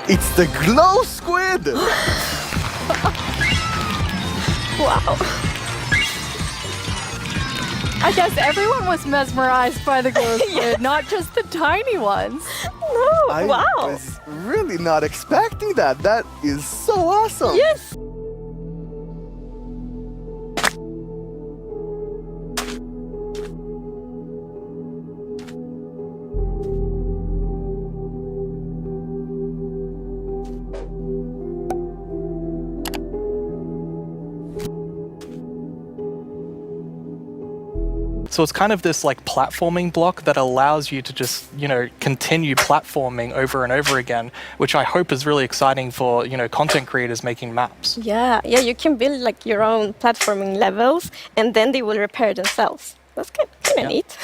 It's the glow squid! Wow. I guess everyone was mesmerized by the glow squid, not just the tiny ones. No, I wow. was really not expecting that. That is so awesome. Yes. So it's kind of this like platforming block that allows you to just, continue platforming over and over again, which I hope is really exciting for, content creators making maps. Yeah, you can build like your own platforming levels and then they will repair themselves. That's kind of neat.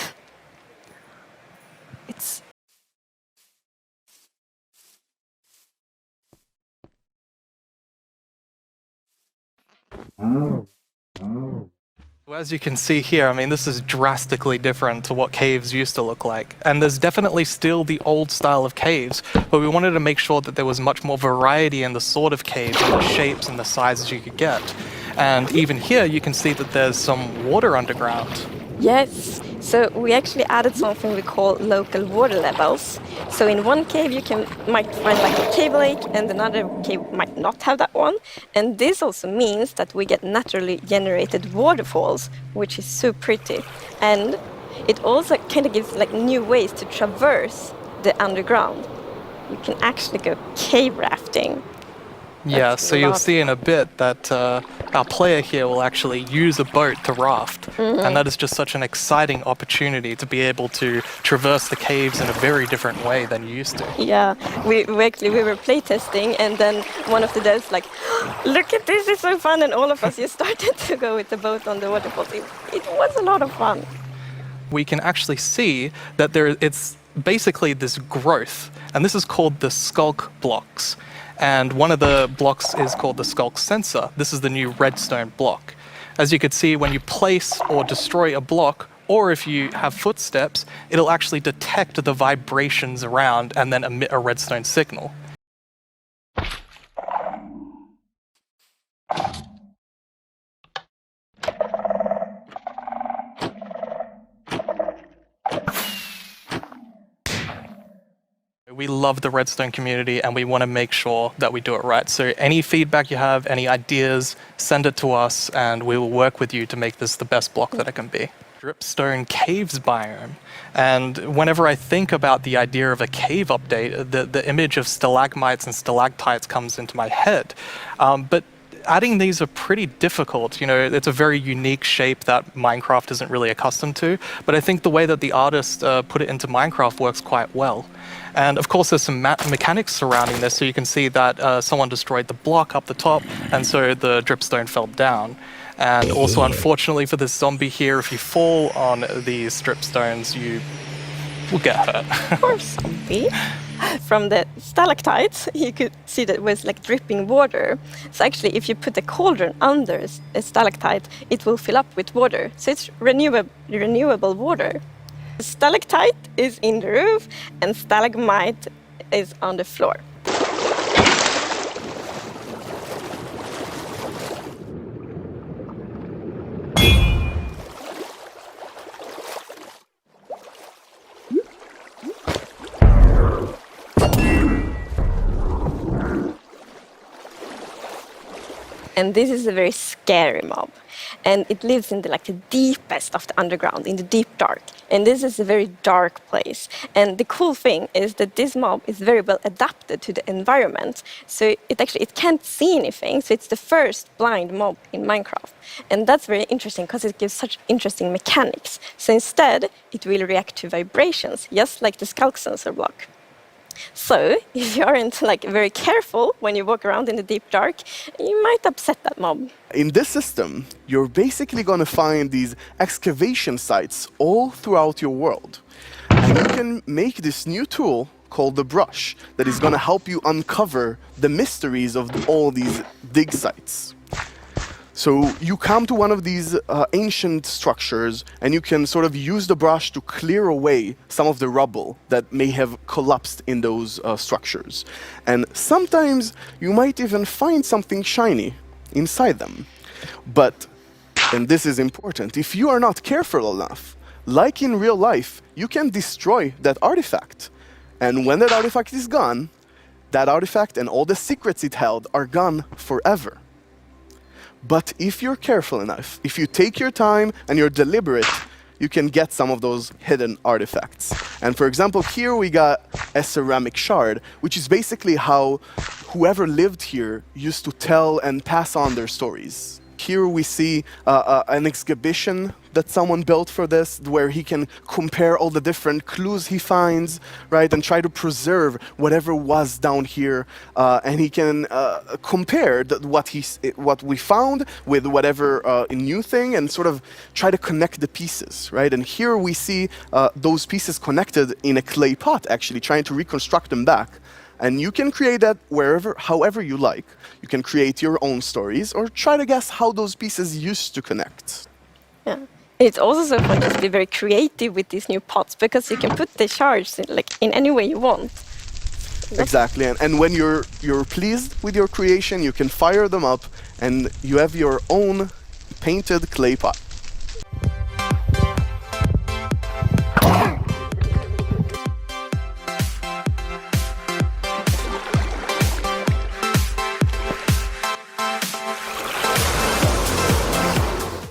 It's As you can see here, I mean, this is drastically different to what caves used to look like. And there's definitely still the old style of caves, but we wanted to make sure that there was much more variety in the sort of caves and the shapes and the sizes you could get. And even here, you can see that there's some water underground. Yes, so we actually added something we call local water levels. So in one cave might find like a cave lake and another cave might not have that one. And this also means that we get naturally generated waterfalls, which is so pretty. And it also kind of gives like new ways to traverse the underground. You can actually go cave rafting. Yeah, so you'll see in a bit that our player here will actually use a boat to raft. And that is just such an exciting opportunity to be able to traverse the caves in a very different way than you used to. Yeah, we were playtesting and then one of the devs like, look at this, it's so fun, and all of us just started to go with the boat on the waterfalls. It was a lot of fun. We can actually see that it's basically this growth, and this is called the Sculk blocks. And one of the blocks is called the Sculk sensor. This is the new redstone block. As you can see, when you place or destroy a block, or if you have footsteps, it'll actually detect the vibrations around and then emit a redstone signal. We love the redstone community and we want to make sure that we do it right. So any feedback you have, any ideas, send it to us and we will work with you to make this the best block that it can be. Dripstone Caves biome. And whenever I think about the idea of a cave update, the image of stalagmites and stalactites comes into my head. But adding these are pretty difficult. It's a very unique shape that Minecraft isn't really accustomed to. But I think the way that the artist put it into Minecraft works quite well. And of course, there's some mechanics surrounding this. So you can see that someone destroyed the block up the top, and so the dripstone fell down. And also, unfortunately for this zombie here, if you fall on these dripstones, you will get hurt. Poor zombie. From the stalactites, you could see that it was like dripping water. So actually, if you put a cauldron under a stalactite, it will fill up with water. So it's renewable water. The stalactite is in the roof and stalagmite is on the floor. And this is a very scary mob. And it lives in the deepest of the underground, in the deep dark. And this is a very dark place. And the cool thing is that this mob is very well adapted to the environment. So it can't see anything. So it's the first blind mob in Minecraft. And that's very interesting because it gives such interesting mechanics. So instead, it will react to vibrations, just like the Sculk sensor block. So if you aren't very careful when you walk around in the deep dark, you might upset that mob. In this system, you're basically going to find these excavation sites all throughout your world. And you can make this new tool called the brush that is going to help you uncover the mysteries of all these dig sites. So you come to one of these ancient structures and you can sort of use the brush to clear away some of the rubble that may have collapsed in those structures. And sometimes you might even find something shiny inside them. But, and this is important, if you are not careful enough, like in real life, you can destroy that artifact. And when that artifact is gone, that artifact and all the secrets it held are gone forever. But if you're careful enough, if you take your time and you're deliberate, you can get some of those hidden artifacts. And for example, here we got a ceramic shard, which is basically how whoever lived here used to tell and pass on their stories. Here we see an exhibition that someone built for this, where he can compare all the different clues he finds, right, and try to preserve whatever was down here, and he can compare what we found with whatever new thing, and sort of try to connect the pieces, right? And here we see those pieces connected in a clay pot, actually trying to reconstruct them back. And you can create that however you like. You can create your own stories or try to guess how those pieces used to connect. Yeah. It's also so fun to be very creative with these new pots, because you can put the shards in any way you want. Exactly, and when you're pleased with your creation, you can fire them up and you have your own painted clay pot.